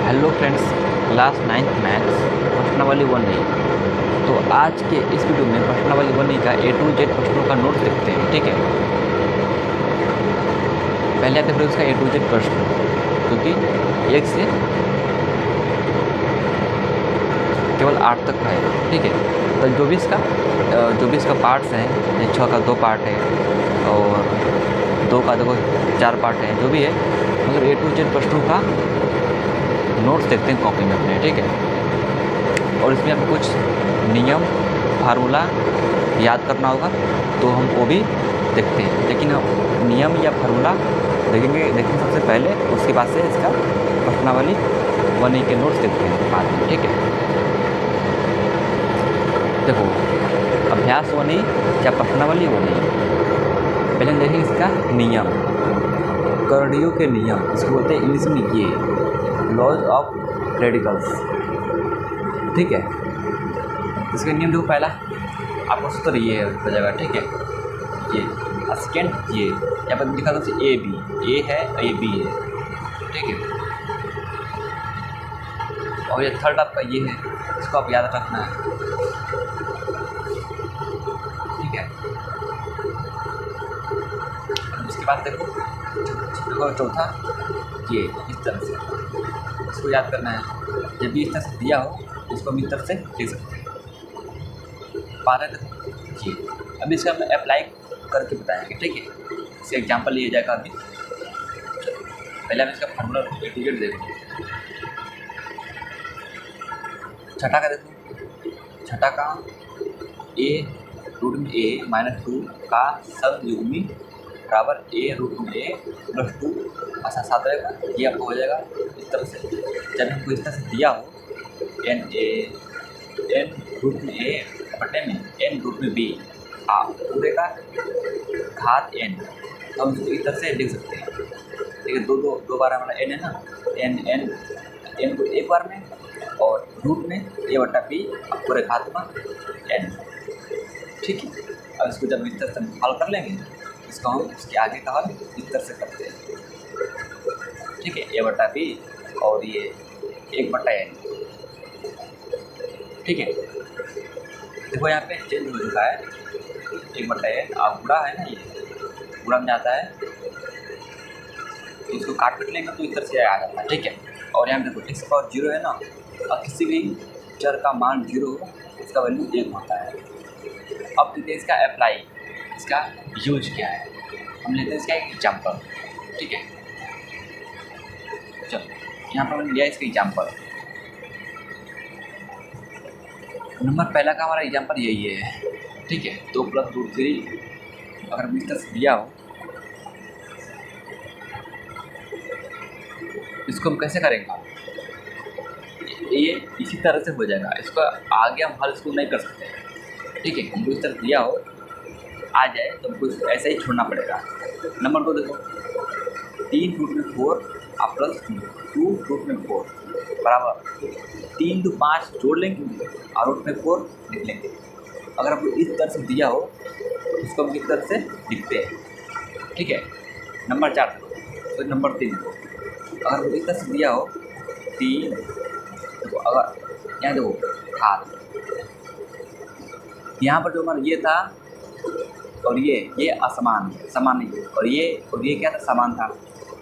Hello friends, class 9th maths प्रश्नावली 1A। तो आज के इस वीडियो में प्रश्नावली 1A का A to Z प्रश्नों का नोट्स देखते हैं। ठीक है, पहले आप देख रहे हो इसका A to Z प्रश्न, क्योंकि 1 से केवल 8 तक का है। ठीक है, तो जो भी इसका पार्ट्स हैं, 6 का 2 पार्ट है और 2 का देखो 4 पार्ट है, जो भी है मतलब A to Z प्रश्नों का नोट्स देखते हैं कॉपी में अपने। ठीक है, और इसमें आपको कुछ नियम फार्मूला याद करना होगा, तो हम वो भी देखते हैं। लेकिन हम नियम या फार्मूला देखेंगे सबसे पहले, उसके बाद से इसका प्रश्नावली 1A के नोट्स देखते हैं बाद में। ठीक है, देखो अभ्यास 1A या प्रश्नावली 1A, पहले हम देखेंगे इसका नियम, कर्डियो के नियम, इसको बोलते हैं इंग्लिश में ये लॉज ऑफ रेडिकल्स। ठीक है, इसका नियम देखो, पहला आपको सूत्र ये हो जाएगा। ठीक है, ये सेकेंड ये यहाँ पर लिखा था ए बी, ए है ए बी है। ठीक है, और ये थर्ड आपका ये है, इसको आप याद रखना है। ठीक है, उसके बाद देखो चौथा ये इस तरह से, इसको याद करना है। जब भी इस तरह से दिया हो इसको हम इस तरह से लिख सकते हैं। बारह देखो जी, अभी इसका हम अप्लाई करके बताएंगे। ठीक है, इसका एग्जाम्पल लिया जाएगा अभी। पहले हम इसका फार्मूला A to Z देखो। छठा का देखो, छठा का a रूट में a माइनस 2 का सबयुग्मी बराबर a रूट में a प्लस 2 ऐसा 7 रहेगा। ये आपको हो जाएगा इस तरह से। जब हमको इस तरह से दिया हो n रूट में a बटे में n रूट में b पूरे का घात n, तो हम इसको इस तरह से लिख सकते हैं। ठीक है, दो बार हमारा n है ना, n को एक बार में और रूट में a बटा b पूरे घात में n। ठीक है, अब इसको जब इस तरह से हल कर लेंगे, इसको हम इसके आगे का हल इस तरह से करते हैं। ठीक है, a बटा b और ये 1 बटा n। ठीक है, देखो यहाँ पे चेंज हो चुका है, 1 बटा n आप गुणा है ना, ये गुणा में जाता है, तो इसको काट लेंगे तो इस तरह से आ जाता है। ठीक है, और यहाँ पे देखो x पावर 0 है ना, और किसी भी चर का मान 0 हो उसका वैल्यू 1 होता है। अब देखते हैं इसका अप्लाई, इसका यूज क्या है। हम लेते हैं इसका एक एग्जाम्पल। ठीक है, चलो यहाँ पर हमने लिया इसका एग्जाम्पल। नंबर पहला का हमारा एग्जाम्पल यही है। ठीक है, 2 + √3 अगर हम इस तरह से दिया हो, इसको हम कैसे करेंगे, ये इसी तरह से हो जाएगा। इसको आगे हम हल इसको नहीं कर सकते। ठीक है, हमको इस तरह दिया हो आ जाए तो हमको ऐसे ही छोड़ना पड़ेगा। नंबर 2 देखो, 3 रूट में 4 प्लस 2 रूट में 4 बराबर 3 to 5 जोड़ लेंगे और रूट में 4 लिख लेंगे। अगर आपको इस तरह से दिया हो इसको हम इस तरह से लिखते हैं। ठीक है, नंबर 4 तो नंबर 3 अगर आपको इस तरह से दिया हो 3, तो अगर यहाँ देखो घात, यहाँ पर जो हमारा ये था और ये असमान समान नहीं, और ये क्या था, समान था।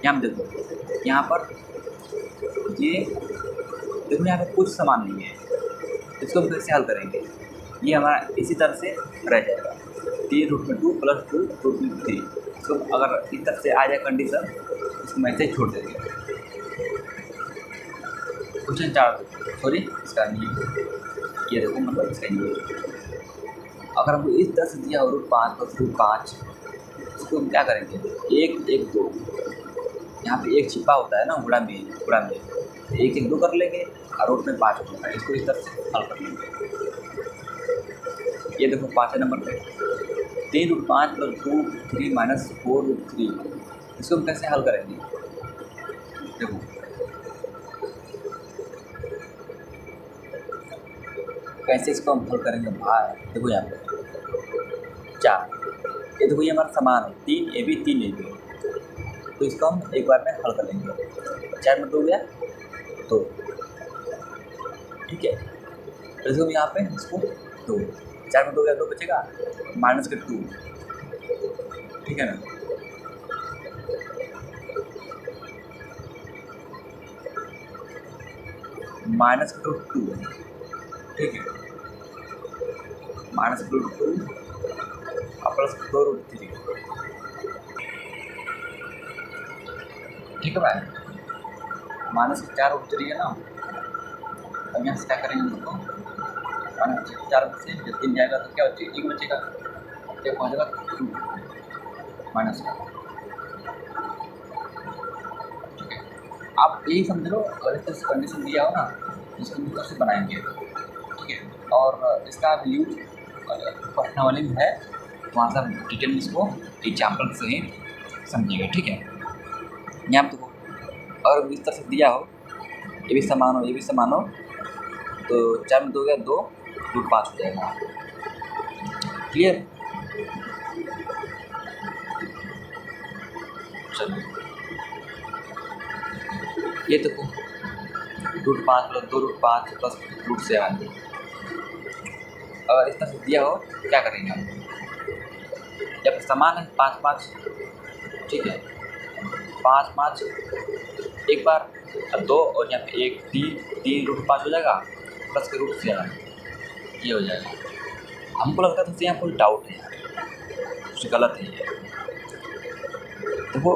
यहाँ देखो, यहाँ पर ये देखो यहाँ पे कुछ समान नहीं है, इसको हम कैसे हल करेंगे। ये हमारा इसी तरह से रह जाएगा, 3 रूट में 2 प्लस 2 रूट में 3। इसको अगर इस तरह से आ जाए कंडीशन, इसको मैं ऐसे ही छोड़ देंगे। क्वेश्चन 4 सॉरी इसका नहीं, ये देखो मतलब इसका ये, अगर हमको इस तरह से दिया हो √5 प्लस √5, इसको हम क्या करेंगे, 1 1 2, यहाँ पे 1 छिपा होता है ना गुणा में 1 1 2 कर लेंगे और रूट में 5 होता है। इसको इस तरह से हल कर लेंगे। ये देखो 5 नंबर पे 3 √5 प्लस 2 3 माइनस 4 √3, इसको हम कैसे हल करेंगे। देखो कैसे इसको हम हल करेंगे भाई, देखो यहाँ पे 4, ये देखो ये हमारा समान है, 3 AB 3 AB, तो इसको हम एक बार में हल कर लेंगे। 4 में 2 गया 2, ठीक है। तो इसको यहाँ पे इसको 2, 4 में 2 गया 2 बचेगा, माइनस के 2, ठीक है ना। माइनस के 2, ठीक है, माइनस के 2 और प्लस 2√3, ठीक है भाई। माइनस के 4√3 है ना। अब यहाँ से क्या करेंगे हम लोग, माइनस 4 में से जब 3 जाएगा तो क्या बचेगा, 1 बचेगा, तो पहुँचेगा 2 माइनस का, ठीक है। आप यही समझ लो, अगर इस तरह से कंडीशन दिया हो ना, इसको हम कैसे बनाएंगे, ठीक है। और इसका यूज पढ़ने वाले में है, वहाँ से आप डिटेल में इसको एग्जाम्पल से ही समझिएगा, ठीक है। यहाँ पर और इस तरह से दिया हो, ये भी समान हो, ये भी समान हो, तो 4 में 2 गया 2, √5 हो जाएगा। क्लियर। चलिए ये तो √5 प्लस 2√5 प्लस √7। अगर इस तरह से दिया हो क्या करेंगे हम, जब समान है 5 5, ठीक है, 5 5 एक बार, अब 2 और यहाँ पे 1 3 √5 हो जाएगा, प्लस के √7 ये हो जाएगा। हमको लगता है तो यहाँ कोई डाउट है, कुछ गलत है ये। देखो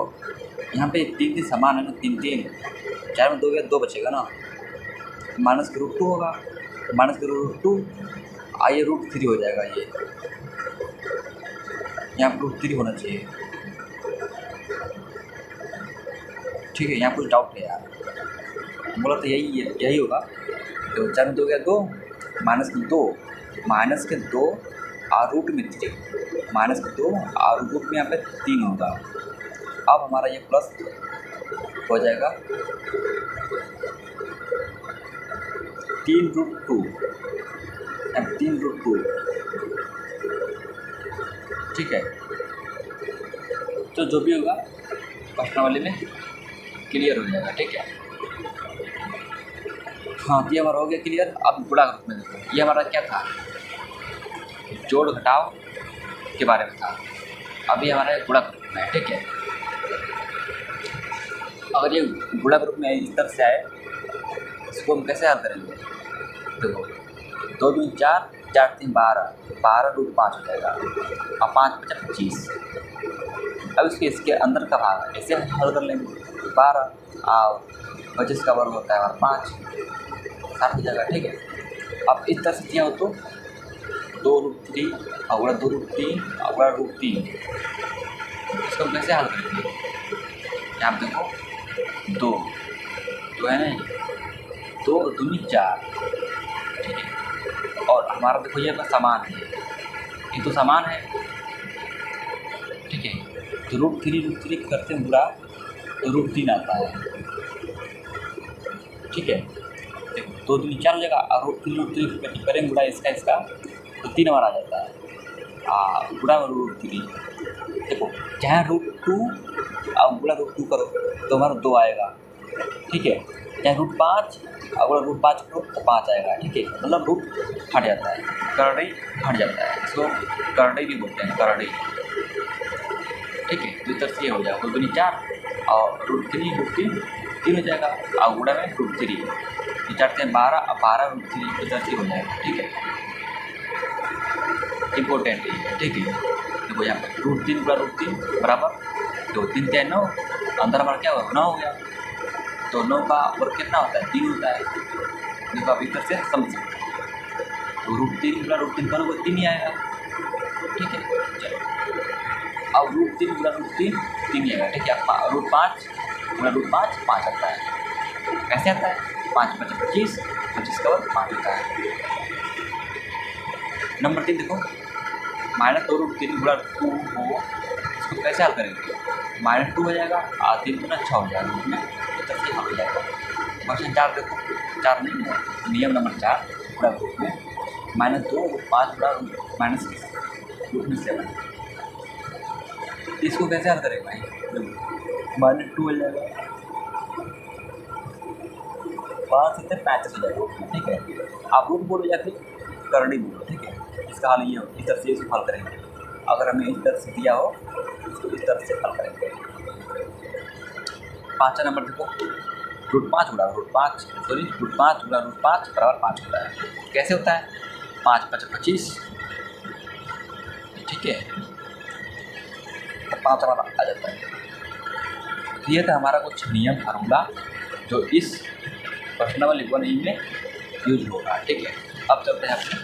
यहाँ पे 3 3 समान है ना, 3 3, 4 में 2 गया 2 बचेगा ना, माइनस के √2 होगा, माइनस के √2 आइए √3 हो जाएगा। ये यहाँ पर √3 होना चाहिए, ठीक है। यहाँ कुछ डाउट है यार, बोला तो यही होगा। तो 4 में 2 गया 2, माइनस के 2 और रूट में 3, माइनस के 2 और रूट में यहाँ पे 3 होगा। अब हमारा ये प्लस हो जाएगा 3√2, 3√2, ठीक है। तो जो भी होगा फर्स्ट वाले में क्लियर हो जाएगा, ठीक है। हाँ ये हमारा हो गया क्लियर। अब गुणा के रूप में देखो, ये हमारा क्या था, जोड़ घटाव के बारे में था। अब ये हमारा गुणा के रूप में है, ठीक है। अगर ये गुणा के रूप में इस तरह से आए, इसको हम कैसे हल करेंगे, देखो 2 दूनी 4, 4 3 12, 12√5 हो जाएगा और 5 5 25। अब इसके अंदर का भाग ऐसे हल कर लेंगे, 12 और 25 का वर्ग होता है और 5, 7 हो जाएगा, ठीक है। अब इस तरह से किया हो तो 2√3 और 2√3 और √3, इसको हम कैसे हल करेंगे, यहाँ पे देखो 2 तो है ना, 2 दूनी 4, ठीक है। और हमारा देखो ये समान है, ये तो समान है, ठीक है। तो √3 करते हैं बुरा तो √3 आता है, ठीक है। देखो 2 दूनी 4 हो जाएगा और √3 करेंगे बुरा इसका तो 3 हमारा आ जाता है, बुरा √3। देखो चाहे √2 और बुरा √2 करो तो हमारा 2 आएगा, ठीक है। चाहे √5 और √5 करो तो 5 आएगा, ठीक है। मतलब रूट हट जाता है, करड़ई हट जाता है, इसको करड़ई भी बोलते हैं, करड़ई, ठीक है। तो इस तरह से ये हो जाएगा 2 दूनी 4 और √3 हो जाएगा और गुणा में √3, 4 से 12 और 12 √3 इस तरह से हो जाएगा, ठीक है। इम्पोर्टेंट है, ठीक है। देखो यहाँ पर √3 + √3 बराबर 2, 3 3 9, अंदर हमारा क्या होगा 9 हो गया। तो 9 का वर्ग कितना होता है, 3 होता है। देखो आप इधर से समझ सकते हैं, तो √3 + √3 करोगे 3 ही आएगा, ठीक है। चलो अब √3 + √3 3 ही आएगा, ठीक है। √5 × √5 5 आता है, कैसे आता है, 5 5 25, 25 का वर्ग 5 होता है। नंबर 3 देखो, -2√3 × 2 हो, इसको कैसे हल करेंगे, -2 हो जाएगा और 3 × 6 हो जाएगा, रूप में इस तरह से हल हो जाएगा। क्वेश्चन 4 देखो, 4 नहीं है, नियम नंबर 4 पूरा रूप में -2 5 -7, इसको कैसे हल करेंगे भाई, -2 हो जाएगा वहाँ से 35 हो जाएगा, ठीक है। आप रूट बोलो या फिर करनी बोलो, ठीक है। इसका हल ये हो, इस तरह से इसको हल करेंगे। अगर हमें इस तरह से दिया हो इसको इस तरह से हल करेंगे। 5वां नंबर देखो, √5 गुणा √5 सॉरी √5 गुणा √5 बराबर 5 होता है। कैसे होता है? 5 × 5 = 25, ठीक है। तो 5 हमारा आ जाता है। ये था हमारा कुछ नियम फार्मूला जो इस प्रश्नावली 1E में यूज होगा, ठीक है। अब चलते हैं अपने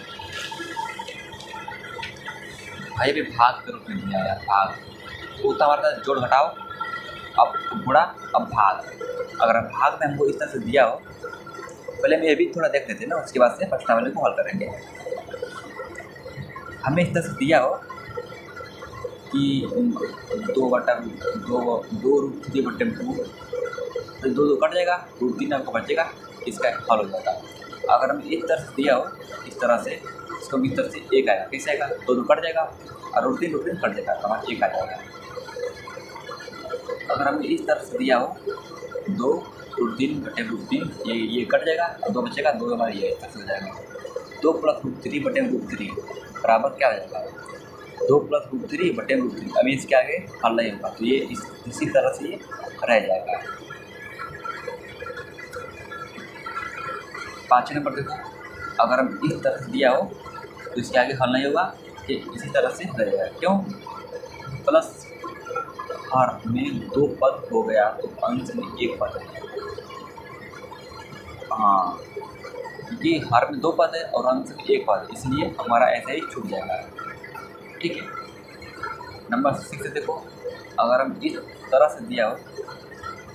भाई भी भाग के रूप में दिया यार, भाग तो होता हमारा जोड़ घटाओ, अब गुणा, अब भाग। अगर भाग में हमको इस तरह से दिया हो, पहले हम ये भी थोड़ा देख लेते हैं ना, उसके बाद से प्रश्नावली को हल करेंगे। हमें इस तरह से दिया हो कि 2/2√3/2, तो 2 कट जाएगा, √3 आपको बचेगा, इसका हल हो जाएगा। अगर हम इस तरह से दिया हो, इस तरह से इसको इस तरह से 1 आएगा, कैसे आएगा? 2 कट जाएगा और √3 कट जाएगा, तो हमारा 1 आ जाएगा। अगर हमें इस तरह से दिया हो 2√3/√3, ये कट जाएगा और 2 बचेगा, 2 हमारा ये इस तरह से हो जाएगा। 2 + √3/√3 बराबर क्या हो जाएगा? 2 + √3/√3। अब इसके आगे हल नहीं होगा, तो ये इसी तरह से ये रह जाएगा। 5वें नंबर देखो, अगर हम इस तरह से दिया हो तो इसके आगे हल नहीं होगा, कि इसी तरह से रह जाएगा। क्यों? प्लस हर में 2 पद हो गया तो अंश में 1 पद है। हाँ, क्योंकि हर में 2 पद है और अंश में 1 पद है, इसलिए हमारा ऐसे ही छूट जाएगा, ठीक है। नंबर 6 से देखो, अगर हम इस तरह से दिया हो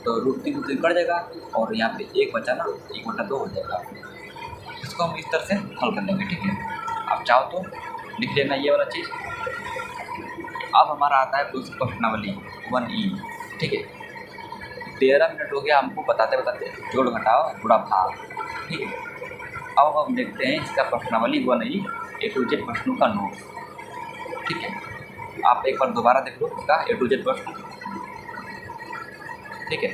तो √3 कट जाएगा और यहाँ पे 1 बचा ना, 1/2 हो जाएगा। इसको हम इस तरह से हल कर लेंगे, ठीक है। आप चाहो तो लिख लेना ये वाला चीज़। अब हमारा आता है दूसरी प्रश्नावली 1E, ठीक है। 13 मिनट हो गया हमको बताते बताते, जोड़ घटाओ गुणा भाग, ठीक है। अब हम देखते हैं इसका प्रश्नावली 1E A to Z प्रश्नों का नोट, ठीक है। आप एक बार दोबारा देख लो इसका A to Z प्रश्न, ठीक है।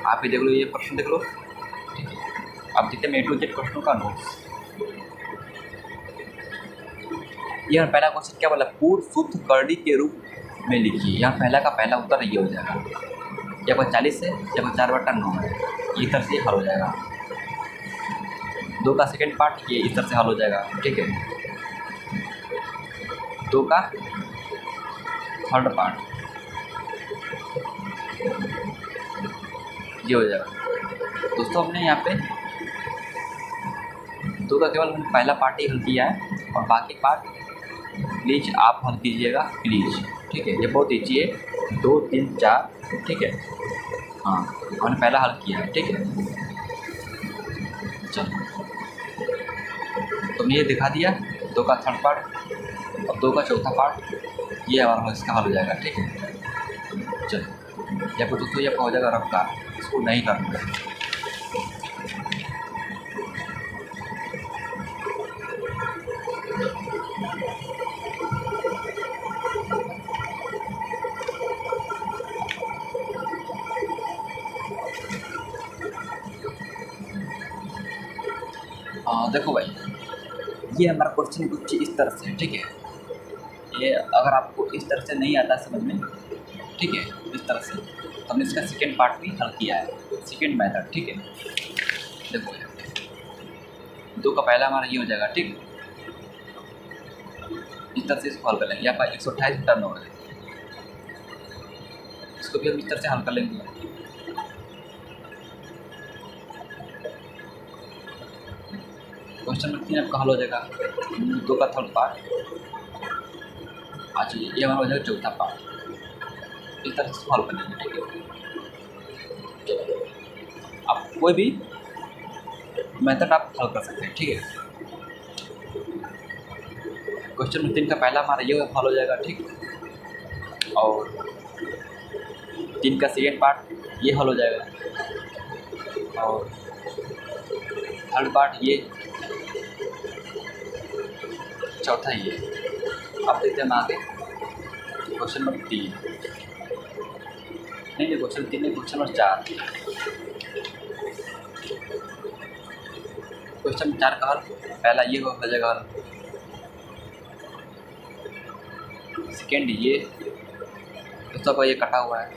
आप ही देख लो, ये प्रश्न देख लो, ठीक है। अब देखते हैं A to Z प्रश्नों का नोट। यह पहला क्वेश्चन क्या बोला? पूर्ण शुद्ध करड़ी के रूप में लिखिए। यहाँ पहला का पहला उत्तर ये हो जाएगा, जब 40 है, जब 4/9 है, ये तरह से हल हो जाएगा। 2 का सेकेंड पार्ट ये इस तरह से हल हो जाएगा, ठीक है। 2 का थर्ड पार्ट ये हो जाएगा। दोस्तों हमने यहाँ पे 2 का केवल हमने पहला पार्ट ही हल किया है, और बाकी पार्ट प्लीज आप हल कीजिएगा प्लीज, ठीक है। ये बहुत ईजी है, 2 3 4, ठीक है। हाँ, हमने पहला हल किया है, ठीक है। चलो, तुमने ये दिखा दिया 2 का थर्ड पार्ट और 2 का चौथा पार्ट, ये हमारा इसका हल हो जाएगा, ठीक है। चलो, या फिर दोस्तों ये हो जाएगा रफ्तार, इसको नहीं करना है। देखो भाई, ये हमारा क्वेश्चन कुछ इस तरह से है, ठीक है। ये अगर आपको इस तरह से नहीं आता समझ में, ठीक है, इस तरह से, तो हमने इसका सेकेंड पार्ट भी हल किया है, सेकेंड मेथड, ठीक है। देखो 2 का पहला हमारा ये हो जाएगा, ठीक। इस तरह से इसको हल कर लेंगे। यहाँ पर 128 टर्न हो रहा है, इसको भी हम इस तरह से हल कर लेंगे। क्वेश्चन नंबर 3 आपका हल हो जाएगा। 2 का थर्ड पार्ट, अच्छा ये हमारा हो जाएगा चौथा पार्ट, इस तरह से हल कर लेंगे, ठीक है। आप कोई भी मेथड आप हल कर सकते हैं, ठीक है। क्वेश्चन नंबर 3 का पहला हमारा ये हल हो जाएगा, ठीक। और 3 का सेकेंड पार्ट ये हल हो जाएगा, और थर्ड पार्ट ये, चौथा ही है। अब देखते हैं हम आगे क्वेश्चन नंबर 3, नहीं क्वेश्चन 3 नहीं, क्वेश्चन नंबर 4। क्वेश्चन 4 का हल पहला ये हो जाएगा हल, सेकेंड ये दोस्तों का ये कटा हुआ है,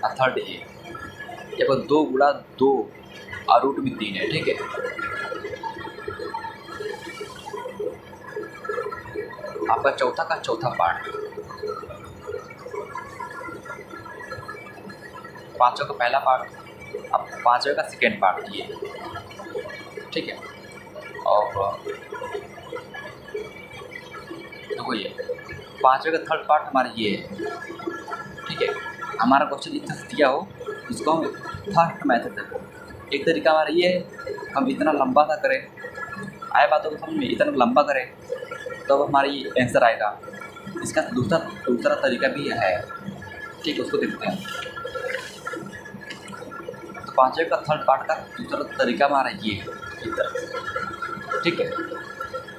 और थर्ड ये पर 2 गुणा 2 और रूट में 3 है, ठीक है। आपका चौथा का चौथा पार्ट, पाँचों का पहला पार्ट, अब पाँचों का सेकेंड पार्ट ये, ठीक है। और देखो ये पाँचों का थर्ड पार्ट हमारा ये है, ठीक है। हमारा क्वेश्चन इतना दिया हो इसको हम फर्स्ट मेथड देखो, एक तरीका हमारा ये है हम इतना लंबा सा करें, आए बातों को समझ में, इतना लंबा करें तो हमारा ये आंसर आएगा। इसका दूसरा तरीका भी है, ठीक है, उसको देखते हैं। तो पाँचवें का थर्ड पार्ट का दूसरा तरीका हमारा ये है, इस तरह से, ठीक है।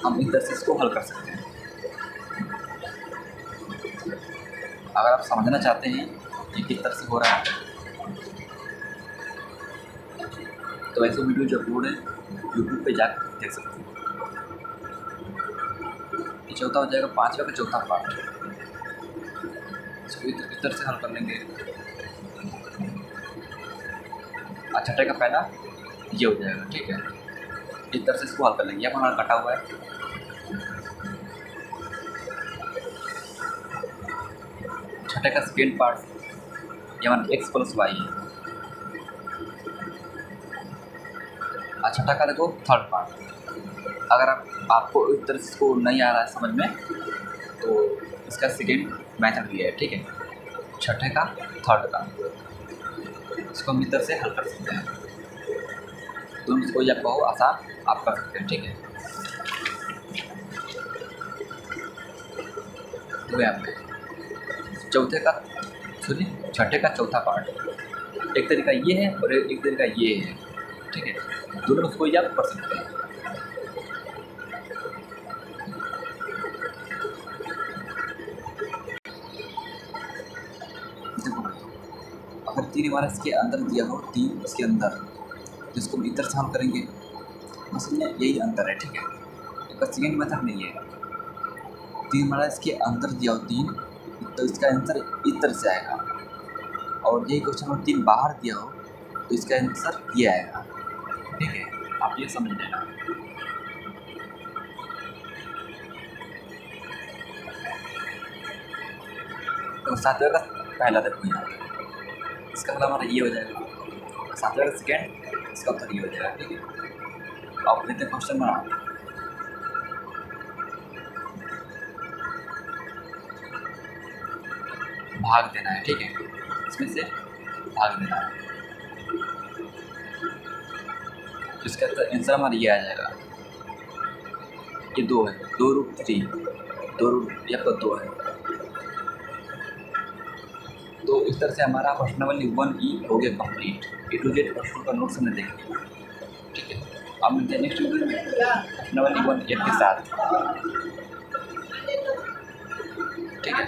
हम इस तरह से इसको हल कर सकते हैं। अगर आप समझना चाहते हैं कि किस तरह से हो रहा है तो ऐसे वीडियो जो अपलोड है यूट्यूब पे जाकर देख सकते हैं। ये चौथा हो जाएगा पाँचवें का चौथा पार्ट, इसको इस तरह से हल कर लेंगे। और छठे का पहला ये हो जाएगा, ठीक है। इस तरह से इसको हल कर लेंगे। यहाँ हमारा कटा हुआ है, छठे का सेकेंड पार्ट ये हमारा x प्लस वाई है, और छठा का देखो थर्ड पार्ट। अगर आपको इस तरह से इसको नहीं आ रहा है समझ में तो इसका सेकेंड मेथड भी है, ठीक है। छठे का थर्ड का इसको हम इस तरह से हल कर सकते हैं। दोनों से कोई आपका हो आसान आप कर सकते हैं, ठीक है। तो यहाँ पे छठे का चौथा पार्ट, एक तरीका ये है और एक तरीका ये है, ठीक है। दोनों में कोई आप कर सकते हैं। देखो अगर 3 हमारा इसके अंदर दिया हो, 3 इसके अंदर, तो इसको हम इधर से हल करेंगे, बस में यही अंतर है, ठीक है। इसका सेकेंड मेथड नहीं है। 3 हमारा इसके अंदर दिया हो 3, तो इसका आंसर इस तरह से आएगा। और यही क्वेश्चन में 3 बाहर दिया हो तो इसका आंसर ये आएगा, ठीक है। आप ये समझ लेना। तो सातवें का पहला देखो यहाँ, इसका मतलब हमारा ये हो जाएगा। सातवें का सेकेंड, इसका उत्तर ये हो जाएगा, ठीक है। आप लेते हैं क्वेश्चन बना, भाग देना है, ठीक है। इसमें से भाग देना है, इसका आंसर हमारा ये आ जाएगा। ये 2 है, 2√3, 2 या 2 है। तो इस तरह से हमारा क्वेश्चन नंबर 1E हो गया complete. A to Z question का नोट्स हमने देख लिया, ठीक है। अब मिलते हैं नेक्स्ट वीडियो में क्वेश्चन नंबर 1F के साथ, ठीक है।